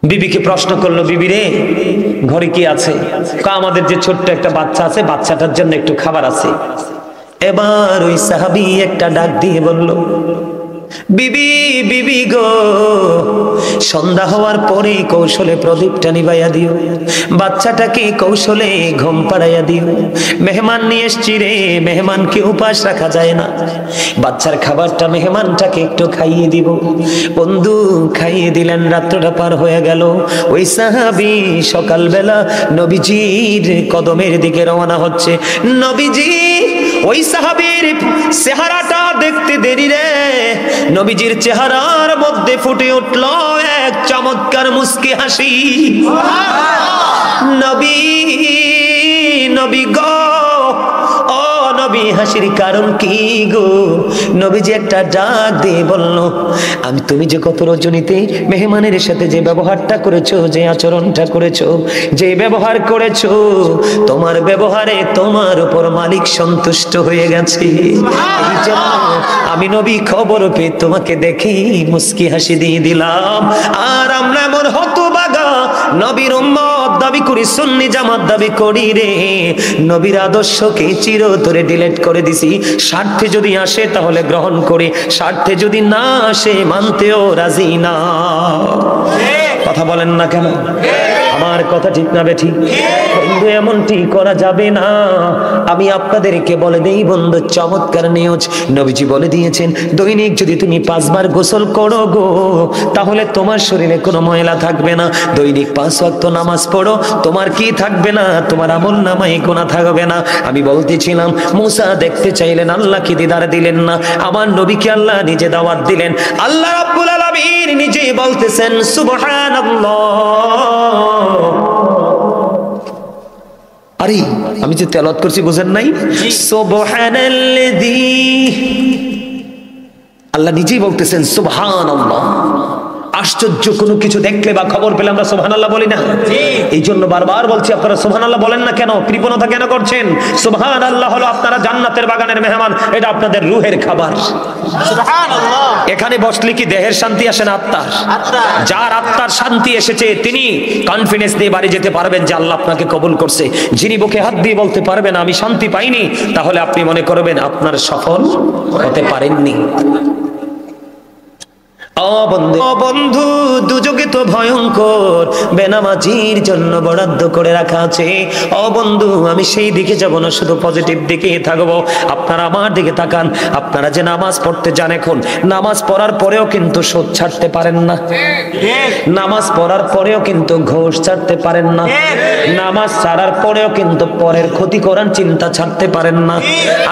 বিবিকে প্রশ্ন করলো, বিবি রে, ঘরে কি আছে? আমাদের যে ছোট্ট একটা বাচ্চা আছে, বাচ্চাটার জন্য একটু খাবার আছে। এবার ওই সাহাবী একটা ডাক দিয়ে বলল, বিবি, বিবি গো, সন্ধ্যা হওয়ার পরে কৌশলে প্রদীপটা নিভাইয়া দিও, বাচ্চাটাকে কৌশলে ঘুম পাড়াইয়া দিও। মেহমান নিয়ে এসছি রে, মেহমানকে উপাস রাখা যায় না, বাচ্চার খাবারটা মেহমানটাকে একটু খাইয়ে দিব। বন্ধু খাইয়ে দিলেন, রাত্রটা পার হয়ে গেল। ওই সাহাবী সকালবেলা নবীজির কদমের দিকে রওনা হচ্ছে। নবীজি, ওই সাহাবীর চেহারাটা দেখতে দেরি রে, নবীজির চেহারার মধ্যে ফুটে উঠল এক চমৎকার মুস্কি হাসি। নবী, নবী গো, ও নবী, হাসির কারণ কি গো? নবীজি একটা ডাক দিয়ে বলল, আমি তুমি যে গত রজনীতে মেহমানের সাথে যে ব্যবহারটা করেছো, যে আচরণটা করেছো, যে ব্যবহার করেছো, তোমার ব্যবহারে তোমার উপর মালিক সন্তুষ্ট হয়ে গেছে। এই জন্য আমি নবী খবর পেয়ে তোমাকে দেখি মুস্কি হাসি দিয়ে দিলাম। আর আমরা এমন হতভাগা, নবীর উম্মত দাবি করি, সুন্নি জামাত দাবি করি রে, নবীর আদর্শকে চিরতরে ডিলিট করে দিছি। স্বার্থে যদি আসে তাহলে গ্রহণ করি, স্বার্থে যদি না আসে মানতেও রাজি না। কথা বলেন না কেন? আমার কথা ঠিক না বেঠিক? বন্ধু, এমনটি করা যাবে না। আমি আপনাদেরকে বলে দেই বন্ধু, চমৎকার নিউজ। নবীজি বলে দিয়েছেন, দৈনিক যদি তুমি 5 বার গোসল করো গো, তাহলে তোমার শরীরে কোনো ময়লা থাকবে না। দৈনিক 5 ওয়াক্ত নামাজ পড়ো, তোমার কি থাকবে না? তোমার আমলনামায় গুনাহ থাকবে না। আমি বলতেছিলাম, মুসা দেখতে চাইলেন, আল্লাহ কি দিদার দিলেন না? আমার নবীকে আল্লাহ নিজে দাওয়াত দিলেন। আল্লাহ রাব্বুল আলামিন নিজেই বলতেছেন, সুবহানাল্লাহ। আরে আমি যে তেলাওয়াত করছি বুঝেন নাই? সুবহানাল্লাযী, আল্লাহ নিজেই বলতেছেন সুবহানাল্লাহ। আশ্চর্য কোনো কিছু দেখলে বা খবর পেলে আমরা সুবহানাল্লাহ বলি না? এই জন্য বারবার বলছি, আপনারা সুবহানাল্লাহ বলেন না কেন? কৃপণতা কেন করছেন? সুবহানাল্লাহ হলো আপনারা জান্নাতের বাগানের মেহমান, এটা আপনাদের রূহের খাবার। সুবহানাল্লাহ। এখানে বসলে কি দেহের শান্তি আসে না আত্মার? যার আত্মার শান্তি এসেছে তিনি কনফিডেন্স দিয়ে বাড়ি যেতে পারবেন যে আল্লাহ আপনাকে কবুল করছে। যিনি বুকে হাত দিয়ে বলতে পারবেন আমি শান্তি পাইনি, তাহলে আপনি মনে করবেন আপনার সফল হতে পারেননি। বন্ধু, দুযোগে তো ভয়ঙ্কর, বেনামাজির জন্য বরাদ্দ করে রাখা আছে। বন্ধু, আমি সেই দিকে যাব না, শুধু পজিটিভ দিকে থাকবো। আপনারা আমার দিকে তাকান। আপনারা যে নামাজ পড়তে যান, এখন নামাজ পড়ার পরেও কিন্তু সুদ ছাড়তে পারেন না, নামাজ পড়ার পরেও কিন্তু ঘুষ ছাড়তে পারেন না, নামাজ ছাড়ার পরেও কিন্তু পরের ক্ষতি করার চিন্তা ছাড়তে পারেন না।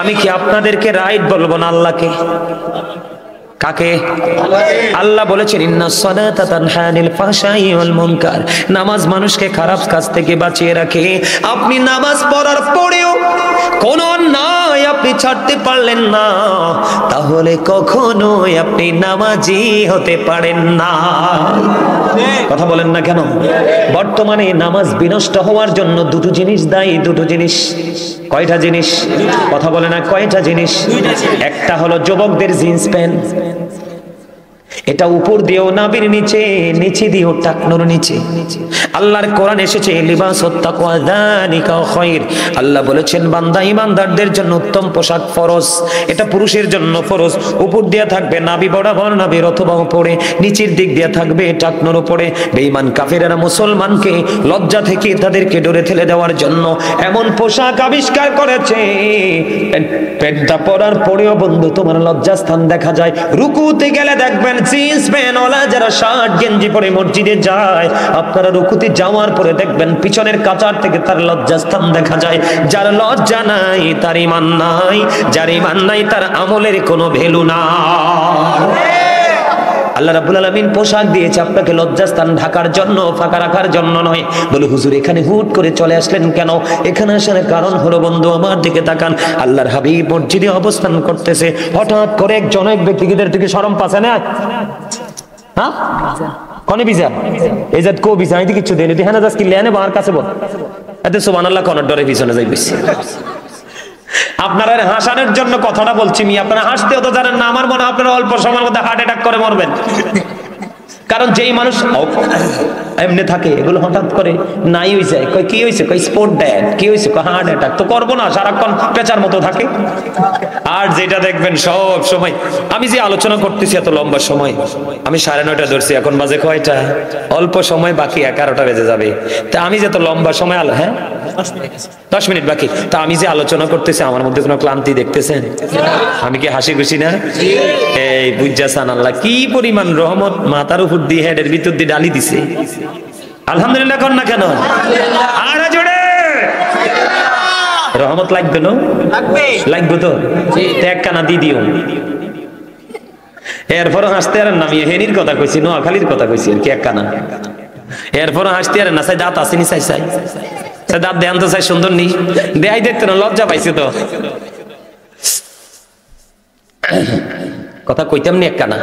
আমি কি আপনাদেরকে রাইট বলবো না আল্লাহকে? কাকে? আল্লাহ বলেছেন, ইন্নাস সালাতা তানহা আনিল ফাহশাই ওয়াল মুনকার। নামাজ মানুষকে খারাপ কাজ থেকে বাঁচিয়ে রাখে। আপনি নামাজ পড়ার পরেও কোন অন্যায় আপনি ছাড়তে পারলেন না, তাহলে কখনোই আপনি নামাজি হতে পারেন না। কথা বলেন না কেন? বর্তমানে নামাজ বিনষ্ট হওয়ার জন্য দুটো জিনিস দায়ী। দুটো জিনিস। কয়টা জিনিস? কথা বলে না, কয়টা জিনিস? একটা হলো যুবকদের জিন্স প্যান্ট, এটা উপর দিয়েও নাভির নিচে, নিচে দিয়েও টাকনোর নিচে। আল্লাহর কোরআন এসেছে, লিবাসুত তাকওয়া যালিকা খায়র। আল্লাহ বলেছেন, বান্দা ইমানদারদের জন্য উত্তম পোশাক ফরজ, এটা পুরুষের জন্য ফরজ। উপর দিয়ে থাকবে নাভি বরাবর, নাভির অথবা উপরে, নিচের দিক দিয়ে থাকবে টাকনোর উপরে। বেঈমান কাফেররা মুসলমানকে লজ্জা থেকে তাদেরকে ডরে ঠেলে দেওয়ার জন্য এমন পোশাক আবিষ্কার করেছে, প্যান্টটা পরার পরেও বন্ধু তোমার লজ্জাস্থান দেখা যায়। রুকুতে গেলে দেখবেন জিন্স প্যান্ট ওলা যারা শার্ট গেঞ্জি পরে মসজিদে যায়, আপনারা রুকুতে যাওয়ার পরে দেখবেন পিছনের কাচার থেকে তার লজ্জাস্থান দেখা যায়। যার লজ্জা নাই তার ঈমান নাই, যার ঈমান নাই তার আমলের কোনো ভ্যালু নাই। আল্লাহ রাব্বুল আলামিন পোশাক দিয়েছে আপনাকে লজ্জাস্থান ঢাকার জন্য, ফাঁকা রাখার জন্য নয়। বলে হুজুর এখানে হুট করে চলে আসলেন কেন? এখানে আসার কারণ হলো, বন্ধু আমার দিকে তাকান, আল্লাহর হাবিব মসজিদে অবস্থান করতেছে, হঠাৎ করে একজন এক ব্যক্তিদের থেকে শরম পাচ্ছে না। হ্যাঁ কনে বিজা এই জাত কো বিজা আইতে কিছু দেন, হ্যাঁ না কি লেনে বাবার কাছে বল, এতে সুবহানাল্লাহ কোন ডরে পিছনে যাই বেশি। আপনারা হাসানোর জন্য কথাটা বলছি, আপনারা হাসতেও তো জানেন না। আমার মনে হয় আপনারা অল্প সময়ের মধ্যে হার্ট অ্যাটাক করে মরবেন। কারণ যেই মানুষ এমনি থাকে, এগুলো হঠাৎ করে নাই হয়ে যায়। কই কি হয়েছে? কই স্পোর্ট ড্যাড। কি হয়েছে? কই হার্ট অ্যাটাক। তো করবো না, সারাক্ষণ পেঁচার মতো থাকে। আর যেটা দেখবেন সব সময়, আমি যে আলোচনা করতেছি এত লম্বা সময়, আমি 9:30 ধরছি, এখন বাজে কয়টা? অল্প সময় বাকি, 11টা বেজে যাবে। তা আমি যে এত লম্বা সময় হ্যাঁ 10 মিনিট বাকি, তা আমি যে আলোচনা করতেছি আমার মধ্যে কোনো ক্লান্তি দেখতেছেন? আমি কি হাসি খুশি না? এই বুঝাসান আল্লাহ কি পরিমাণ রহমত মাথার উপর দিয়ে হেডের ভিতর দিয়ে ডালি দিছে। আলহামদুলিল্লাহ কর না কেন? আর জোরে রহমত লাগবে না? লাগবে তো, এক কানা দি দিও। এরপরও হাসতে আর নামিয়ে হেনির কথা কইছি, নোয়াখালীর কথা কইছি আর কি, এক কানা। এরপরও হাসতে আর না, চাই দাঁত আসেনি, চাই চাই দাঁত দেন তো, চাই সুন্দর নি দেয়াই দেখতো না, লজ্জা পাইছে তো। কথা কইতাম নি একখানা,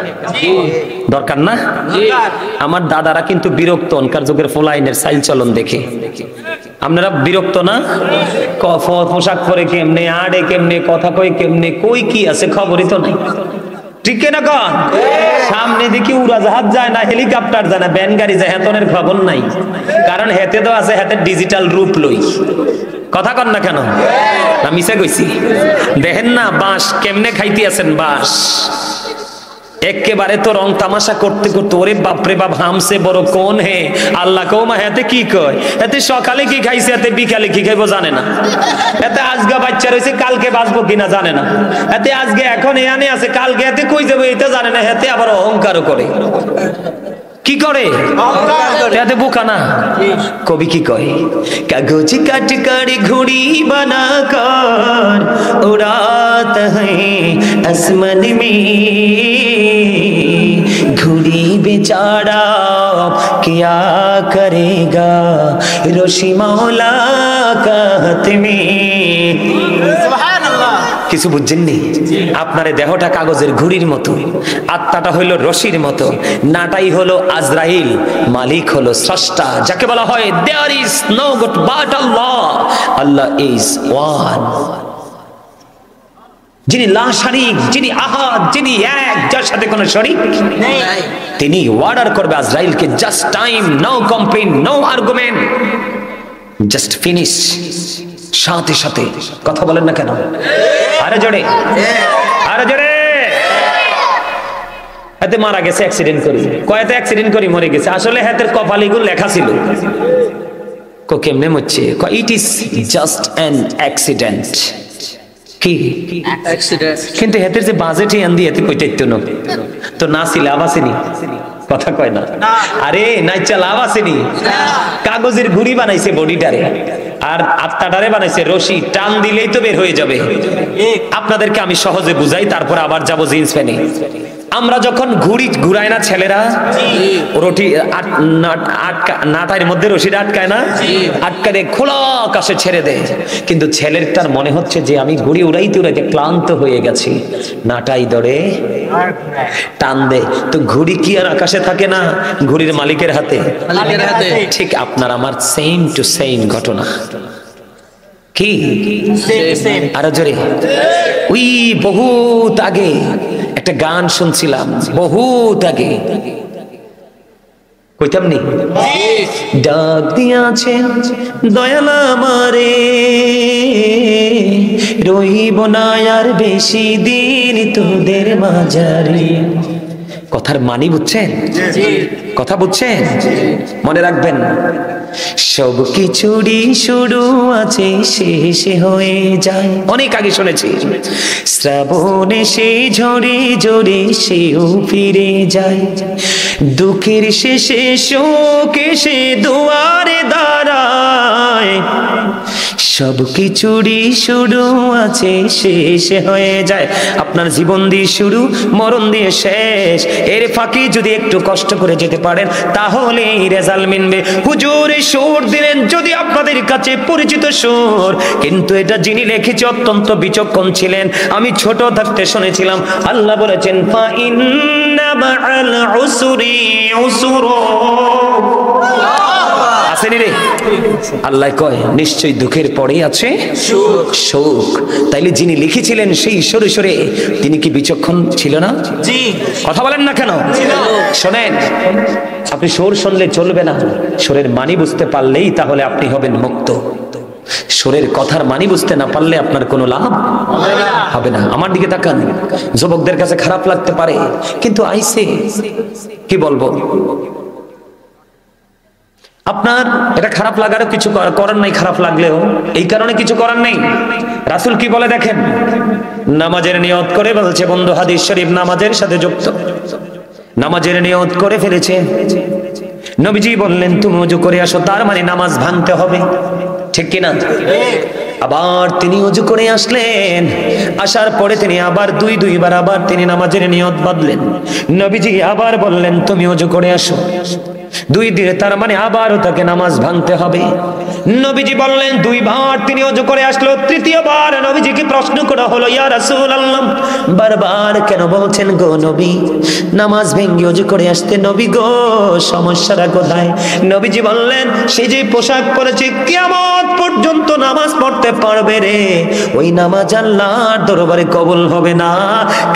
দরকার না? আমার দাদারা কিন্তু বিরক্ত অনকার যুগের ফোলাইনের সাইল চলন দেখে। আপনারা বিরক্ত না? পোশাক পরে কেমনে, আড়ে কেমনে, কথা কই কেমনে, কই কি আছে খবরই তো নাই। ঠিক না কন? সামনে দেখি উড়াজাহাজ যায় না, হেলিকপ্টার যায় না, ব্যান গাড়ি যায়, হেতনের খবর নাই। কারণ হেতে তো আছে, হেতে ডিজিটাল রূপ লই। কথা কন না কেন? না মিশে কইছি? দেখেন না বাঁশ কেমনে খাইতে আছেন, বাঁশ একেবারে তো রং তামাশা করতে করতে, ওরে বাপরে বাপ, হামসে বড় কোন হে আল্লাহ কৌমা। হেতে কি কয়? এতে সকালে কি খাইছে, এতে বিকালে কি খাইবো জানে না। এতে আজকে বাচ্চা রয়েছে, কালকে বাঁচবো কিনা জানে না। এতে আজকে এখন এখানে আছে, কালকে এতে কই যাবো এটা জানে না। হেতে আবার অহংকারও করে। কি করে? এতে বোকা না? কবি কি কয়? কাগজ কাট করে ঘুড়ি বানা কর, উড়াতা হ্যায় আসমান মে, ঘুড়ি বেচারা क्या करेगा रोशी मौला का हाथ में। কিছু বুঝছেননি? আপনার দেহটা কাগজের ঘুড়ির মতো, আত্মাটা হইল রশির মতো, নাটাই হলো আজরাইল, মালিক হলো স্রষ্টা, যাকে বলা হয় there is no God but Allah. Allah is one, যিনি লা শারীক, যিনি আহাদ, যিনি এক, যার সাথে কোনো শরীক নেই। তিনি অর্ডার করবে আজরাইলকে, just time, no complain, no argument, just finish. সাথে সাথে কথা বলেন না কেন? আরে জোরে, আরে জোরে। হাতে মারা গেছে অ্যাক্সিডেন্ট করি, কয়তে অ্যাক্সিডেন্ট করি মরে গেছে। আসলে হাতের কপালে গুলো লেখা ছিল, কো কেমনে মরছে, it is just an accident. কি অ্যাক্সিডেন্ট? কিন্তু হাতের যে বাজেট এন দিয়ে কইতে না তো, না ছিল আবাসিনি, কথা কয় না। আরে নাইচা লাভ আসেনি, কাগজের ঘুড়ি বানাইছে বডিটারে, আর আত্মাটারে বানাইছে রশি, টান দিলেই তো বের হয়ে যাবে। আপনাদেরকে আমি সহজে বুঝাই, তারপর আবার যাবো জিন্স প্যানে। আমরা যখন ঘুড়ি ঘুরাই না ছেলেরা, রটি নাটার মধ্যে রশিটা আটকায় না, আটকালে খোলা আকাশে ছেড়ে দেয়। কিন্তু ছেলেরটার মনে হচ্ছে যে আমি ঘুড়ি উড়াইতে উড়াইতে ক্লান্ত হয়ে গেছি, নাটাই ধরে টান দে। তো ঘুড়ি কি আর আকাশে থাকে না, ঘুড়ির মালিকের হাতে। ঠিক আপনার আমার সেম টু সেম ঘটনা। কি আরো জোরে? ওই বহুত আগে একটা গান শুনছিলাম, বহুত আগে, কইতাম নি? ডাক দিয়াছেন দয়াল আমারে, রহিব না আর বেশি দিন তোদের মাঝারে। কথার মানি বুঝছেন? কথা বুঝছেন? মনে রাখবেন, সব কিছুরই শুরু আছে, শেষে হয়ে যায়। অনেক আগে শুনেছি, শ্রাবণে সে ঝরে ঝরে সেও ফিরে যায়, দুঃখের শেষে শোক এসে দুয়ারে দাঁড়ায়। সব কিছুরই শুরু আছে, শেষে হয়ে যায়। আপনার জীবন দিয়ে শুরু, মরণ দিয়ে শেষ। এর ফাঁকে যদি একটু কষ্ট করে যেতে পারেন, তাহলে রেজাল্ট মিলবে। হুজুর সুর দিলেন যদি আপনাদের কাছে পরিচিত সুর, কিন্তু এটা যিনি লিখেছে অত্যন্ত বিচক্ষণ ছিলেন। আমি ছোট থাকতে শুনেছিলাম, আল্লাহ বলেছেন ফা ইন্না মাআল উসরি ইউসরা। আসেনি রে? আল্লাহ কয় নিশ্চয়ই দুঃখের পরেই আছে সুখ। তাইলে যিনি লিখেছিলেন সেই ঈশ্বরে ঈশ্বরে তিনি কি বিচক্ষণ ছিল না? জি। কথা বলেন না কেন? শোনেন, আপনি সুর শুনলে চলবে না, সুরের মানি বুঝতে পারলেই তাহলে আপনি হবেন মুক্ত। সুরের কথার মানি বুঝতে না পারলে আপনার কোনো লাভ হবে না। আমার দিকে তাকান, যুবকদের কাছে খারাপ লাগতে পারে, কিন্তু আইসে কি বলবো, আপনার এটা খারাপ লাগারও কিছু করার নাই, খারাপ লাগলেও এই কারণে কিছু করার নেই। রাসূল কি বলে দেখেন, নামাজের নিয়ত করে বলছে, বন্ধু হাদিস শরীফ নামাজের সাথে যুক্ত, নামাজের নিয়ত করে ফেলেছে, নবীজি বললেন তুমি ওযু করে আসো, তার মানে নামাজ ভাঙতে হবে, ঠিক কিনা? আবার তিনি ওযু করে আসলেন, আসার পরে তিনি আবার দুইবার আবার তিনি নামাজের নিয়ত বাঁধলেন, নবীজি আবার বললেন তুমি ওযু করে আসো, 2 দিনে, তার মানে আবারও তাকে নামাজ ভাঙতে হবে। নবীজি বললেন 2 বার তিনি ওযু করে আসলো, 3য়বার নবীজিকে প্রশ্ন করা হলো, ইয়া রাসূলুল্লাহ বারবার কেন বলছেন গো নবী নামাজ ভেঙে ওযু করে আসতে, নবী গো সমস্যাটা কোথায়? নবীজি বললেন সে যে পোশাক পরেছে কিয়ামত পর্যন্ত নামাজ পড়তে পারবে রে, ওই নামাজ আল্লাহর দরবারে কবুল হবে না,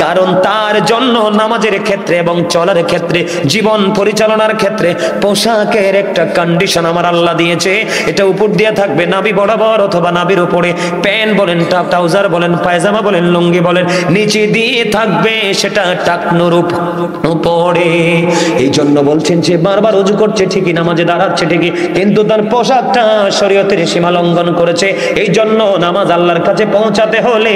কারণ তার জন্য নামাজের ক্ষেত্রে এবং চলার ক্ষেত্রে, জীবন পরিচালনার ক্ষেত্রে পোশাকের একটা কন্ডিশন আমার আল্লাহ দিয়েছে, এটা উপর দিয়ে থাকবে নাভি বরাবর অথবা নাভির উপরে, প্যান্ট বলেন, ট্রাউজার বলেন, পায়জামা বলেন, লুঙ্গি বলেন, নিচে দিয়ে থাকবে সেটা টাকনুর উপরে। এই জন্য বলছেন যে বারবার ওযু করছে ঠিকই, নামাজে দাঁড়াচ্ছে ঠিকই, কিন্তু তার পোশাকটা শরীয়তের সীমা লঙ্ঘন করেছে। এই জন্য নামাজ আল্লাহর কাছে পৌঁছাতে হলে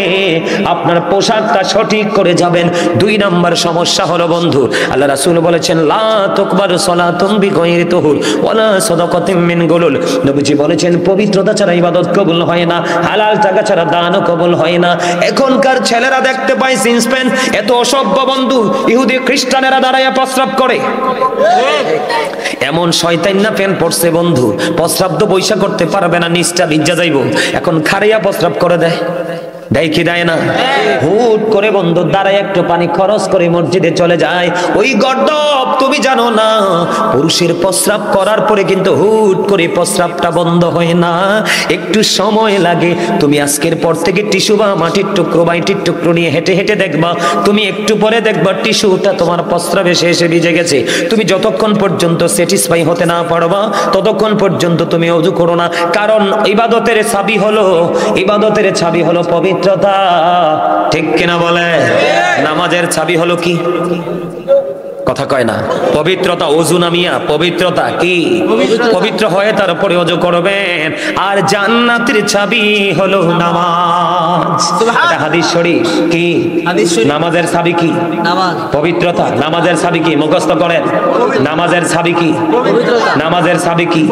আপনার পোশাকটা সঠিক করে যাবেন। 2 নাম্বার সমস্যা হলো বন্ধু, আল্লাহ রাসূল বলেছেন লা তুকবালু সালাতুম বিগাইরি তুহুর ওয়ালা সাদাকাতুম মিন গুলুল, নবীজি বলেছেন পবিত্রতা ছাড়া ইবাদত কবুল হয় না, হালাল টাকা ছাড়া দানও কবুল হয় না। এখনকার ছেলেরা দেখতে পাই জিন্স প্যান্ট, এত অসভ্য বন্ধু, ইহুদি খ্রিস্টানেরা দাঁড়ায় প্রস্রাব করে, এমন শয়তান না প্যান্ট পড়ছে বন্ধু, প্রস্রাব তো বৈশা করতে পারবে না, নিচটা ভিজা যাইব, এখন খাড়িয়া প্রস্রাব করে দেয়, দেয় কি দেয় না? হুট করে বন্ধু দাঁড়ায় একটু পানি খরচ করে মসজিদে চলে যায়, ওই গর্দব তুমি জানো না পুরুষের প্রস্রাব করার পরে কিন্তু হুট করে প্রস্রাবটা বন্ধ হয় না, একটু সময় লাগে। তুমি আজকের পর থেকে টিস্যু বা মাটির টুকরো বা ইটের টুকরো নিয়ে হেঁটে হেঁটে দেখবা, তুমি একটু পরে দেখবা টিস্যুটা তোমার প্রস্রাবে শেষে ভিজে গেছে। তুমি যতক্ষণ পর্যন্ত স্যাটিসফাই হতে না পারবা ততক্ষণ পর্যন্ত তুমি ওযু করো না, কারণ ইবাদতের চাবি হলো পবিত্রতা, ঠিক কিনা বলে? নামাজের চাবি হলো কি? কথা কয় না, পবিত্রতা। ওযু নামিয়া পবিত্রতা কি? পবিত্র হয়ে তারপরে ওযু করবেন। আর জান্নাতের চাবি হলো নামাজ। এটা হাদিস শরীফ। কি নামাজের চাবি? কি নামাজ, পবিত্রতা। নামাজের চাবি কি? মুখস্থ করেন। নামাজের চাবি কি? নামাজের চাবি কি?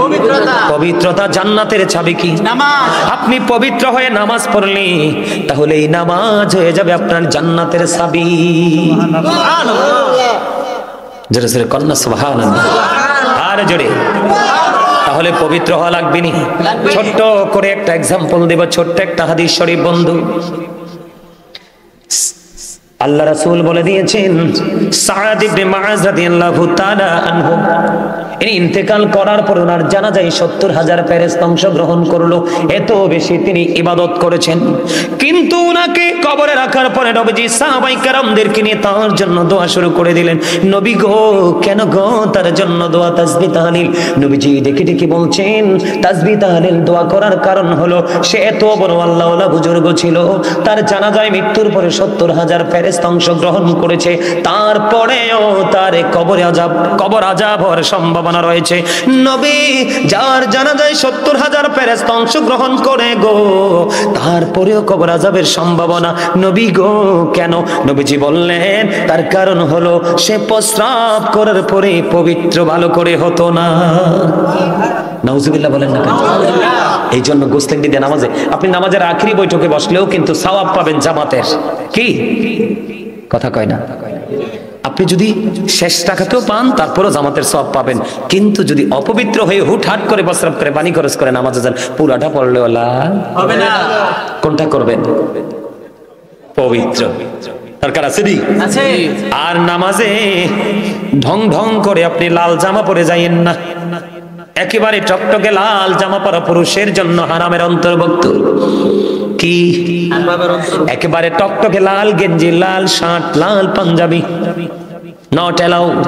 পবিত্রতা। জান্নাতের চাবি কি? নামাজ। আপনি পবিত্র হয়ে নামাজ পড়লে তাহলে এই নামাজ হয়ে যাবে আপনার জান্নাতের চাবি। জোরে জোরে কন্যা সুবহানাল্লাহ, আর জোরে। তাহলে পবিত্র হওয়া লাগবে নি। ছোট্ট করে একটা এক্সাম্পল দেব, ছোট্ট একটা হাদিস শরীফ বন্ধু। আল্লাহ রাসূল বলে দিয়েছেন সাদ ইবনে মুআজ রাদিয়াল্লাহু তাআলা আনহু ইনি ইন্তেকাল করার পর ওনার জানাজায় 70,000 ফেরেশতা অংশগ্রহণ করলো, এত বেশি তিনি ইবাদত করেছেন। কিন্তু উনাকে কবরে রাখার পরে নবীজি সাহাবায়ে কেরামদেরকে নিয়ে তার জন্য দোয়া শুরু করে দিলেন। নবী গো, কেন গো তার জন্য দোয়া, তাসবিহ তাহলিল? নবীজি ডেকে ডেকে বলছেন তাসবিহ তাহলিল দোয়া করার কারণ হলো সে এত বড় আল্লাহওয়ালা বুজুর্গ ছিল, তার জানাজায় মৃত্যুর পরে 70,000 ফেরেশতা অংশগ্রহণ করেছে, তারপরেও তার কবর আযাব হওয়ার সম্ভাবনা রয়েছে। নবী যার জানাজায় 70,000 ফেরেশতা অংশগ্রহণ করে গো, তারপরেও কবর আযাবের সম্ভাবনা। নবী গো কেন? নবীজি বললেন তার কারণ হলো সে প্রস্রাব করার পরে পবিত্র ভালো করে হতো না। নাউজুবিল্লাহ বলেন না কেন? এই জন্য গোসলেন দিতে নামাজে, আপনি নামাজের আখেরি বৈঠকে বসলেও কিন্তু সওয়াব পাবেন জামাতের। কি কথা কয় না? আপনি যদি শেষ টাকাতেও পান তারপরও জামাতের সওয়াব পাবেন, কিন্তু যদি অপবিত্র হয়ে হুটহাট করে প্রস্রাব করে পানি খরচ করে নামাজে যান, পুরাটা পড়লেও লাভ হবে না। কোনটা করবেন? পবিত্র। দরকার আছে দি আছে। আর নামাজে ঢং ঢং করে আপনি লাল জামা পরে যাইয়েন না, একেবারে টকটকে লাল জামা পরা পুরুষের জন্য হারামের অন্তর্ভুক্ত। কি? একেবারে টকটকে লাল গেঞ্জি, লাল শার্ট, লাল পাঞ্জাবি নট অ্যালাউড।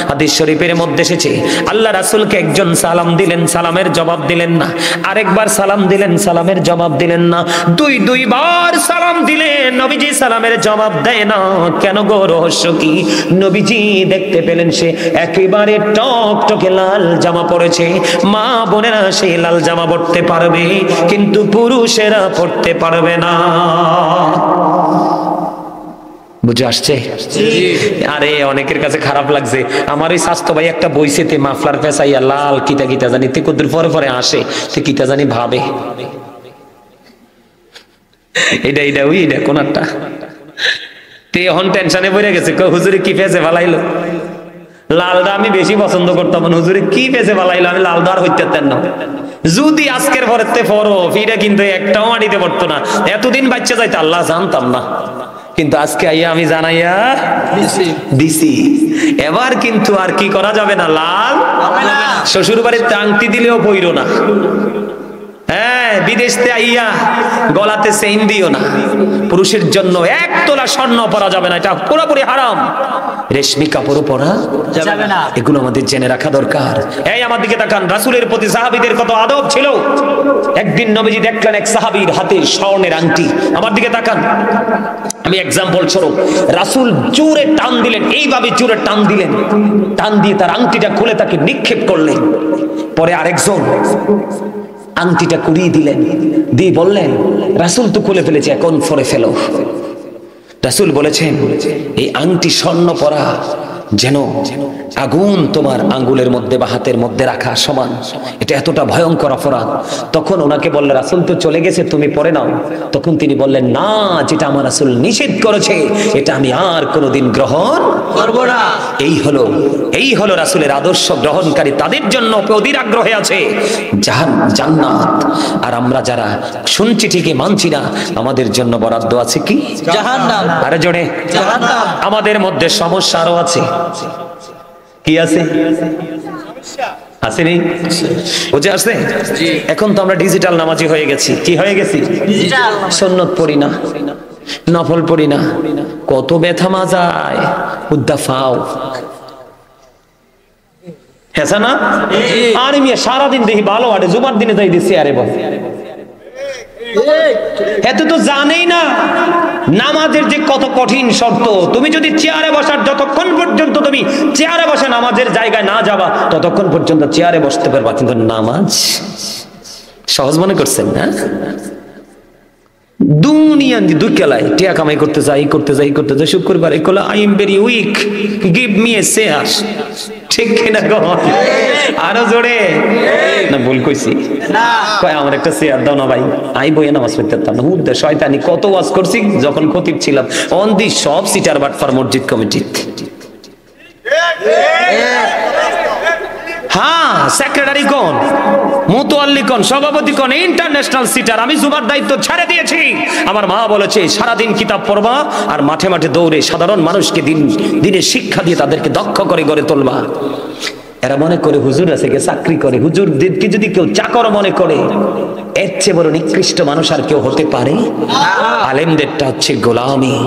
হাদিস শরীফের মধ্যে এসেছে আল্লাহ রাসূলকে একজন সালাম দিলেন, সালামের জবাব দিলেন না। আরেকবার সালাম দিলেন, সালামের জবাব দিলেন না। দুইবার সালাম দিলেন, নবীজি সালামের জবাব দেয় না। কেন গো, রহস্য কি? নবীজি দেখতে পেলেন সে একেবারে টকটকে লাল জামা পরেছে। মা বোনেরা সেই লাল জামা পরতে পারবে, কিন্তু পুরুষেরা পরতে পারবে না। বুঝে আসছে? আরে অনেকের কাছে খারাপ লাগছে, আমার ওই স্বাস্থ্য ভাই একটা বইছেতে মাফলার পেঁচাইয়া লাল কিতা কিতা জানি তে কদ্দুর পরে পরে আসে, তে কিতা জানি ভাবে এটা ওই এটা কোনটা তে এখন টেনশনে পড়ে গেছে। হুজুরে কি পেঁচে ভালাইলো, লালটা আমি বেশি পছন্দ করতাম, হুজুরে কি পেঁচে ভালাইলো, আমি লাল দার হইতে না। যদি আজকের পরেতে পড়ো ফিরে কিন্তু একটাও মাটিতে পড়তো না। এতদিন বাচ্চা যাইতে আল্লাহ জানতাম না, কিন্তু আজকে আইয়া আমি জানাইয়া দিছি। এবার কিন্তু আর কি করা যাবে না, লাল শ্বশুর বাড়িতে আংটি দিলেও পইরো না। হ্যাঁ, বিদেশতে আইয়া গলাতে চেইন দিও না। পুরুষের জন্য 1 তোলা স্বর্ণ পরা যাবে না, এটা পুরোপুরি হারাম। রেশমি কাপড়ও পরা যাবে না, এগুলো আমাদের জেনে রাখা দরকার। এই আমার দিকে তাকান, রাসূলের প্রতি সাহাবীদের কত আদব ছিল। একদিন নবীজি দেখলেন এক সাহাবীর হাতে স্বর্ণের আংটি। আমার দিকে তাকান, আমি এক্সাম্পল স্বরূপ, রাসূল জোরে টান দিলেন, এইভাবে জোরে টান দিলেন, টান দিয়ে তার আংটিটা খুলে তাকে নিক্ষেপ করলেন। পরে আরেকজন আংটিটা কুড়িয়ে দিলেন, দিয়ে বললেন রাসূল তো খুলে ফেলেছে, এখন পরে ফেলো। রাসূল বলেছেন এই আংটি স্বর্ণ পরা যেন আগুন তোমার আঙ্গুলের মধ্যে বা হাতের মধ্যে রাখা সমান, এটা এতটা ভয়ঙ্কর অপরাধ। তখন ওনাকে বললেন রাসূল তো চলে গেছে, তুমি পরে নাও। তখন তিনি বললেন না, যেটা আমার রাসূল নিষেধ করেছে এটা আমি আর কোনোদিন গ্রহণ করব না। এই হলো রাসূলের আদর্শ গ্রহণকারী, তাদের জন্য অধীর আগ্রহে আছে জান্নাত। আর আমরা যারা শুনছি ঠিকই মানছি না, আমাদের জন্য বরাদ্দ আছে কি? জাহান্নাম। আরে জোরে জাহান্নাম। আমাদের মধ্যে সমস্যা আরো আছে। কি আছে? আসেনি? বুঝে আসছে? এখন তো আমরা ডিজিটাল নামাজি হয়ে গেছি। কি হয়ে গেছি? সুন্নত পড়ি না, নফল পড়ি না, কত ব্যথা মাজায় উদ্দাফাও। হ্যাঁ না? আর মিয়া সারাদিন দেখি ভালো আটে, জুমার দিনে যাই দিচ্ছি আরে বল, এত তো জানেই না নামাজের যে কত কঠিন শর্ত। তুমি যদি চেয়ারে বসার, যতক্ষণ পর্যন্ত তুমি চেয়ারে বসে নামাজের জায়গায় না যাবা ততক্ষণ পর্যন্ত চেয়ারে বসতে পারবা, কিন্তু নামাজ সহজ মনে করছেন না? দুনিয়া দুঃখেলায় টিয়া কামাই করতে যাই শুক্রবার কলা I am very weak, give me a chair. ঠিক কিনা গো? আরো জোরে না ভুল কইছি? কয় আমার একটা চেয়ার দাও না ভাই, আই বইয়ে নামাজ পড়তে পারতাম না। হুদ্দে শয়তানি কত ওয়াজ করছি যখন খতিব ছিলাম। অন দি সব সিটার বাটফার মসজিদ কমিটি। হ্যাঁ, সেক্রেটারি কোন, মুতোয়াল্লি কোন, সভাপতি কোন, ইন্টারন্যাশনাল সিটার। আমি জুমার দায়িত্ব ছেড়ে দিয়েছি। আমার মা বলেছে সারাদিন কিতাব পড়বা আর মাঠে মাঠে দৌড়ে সাধারণ মানুষকে দিনে শিক্ষা দিয়ে তাদেরকে দক্ষ করে গড়ে তুলবা। এরা মনে করে হুজুর আছে কে চাকরি করে, হুজুরদেরকে যদি কেউ চাকর মনে করে, এর চেয়ে বড় নিকৃষ্ট মানুষ আর কেউ হতে পারে? আলেমদেরটা হচ্ছে গোলামি।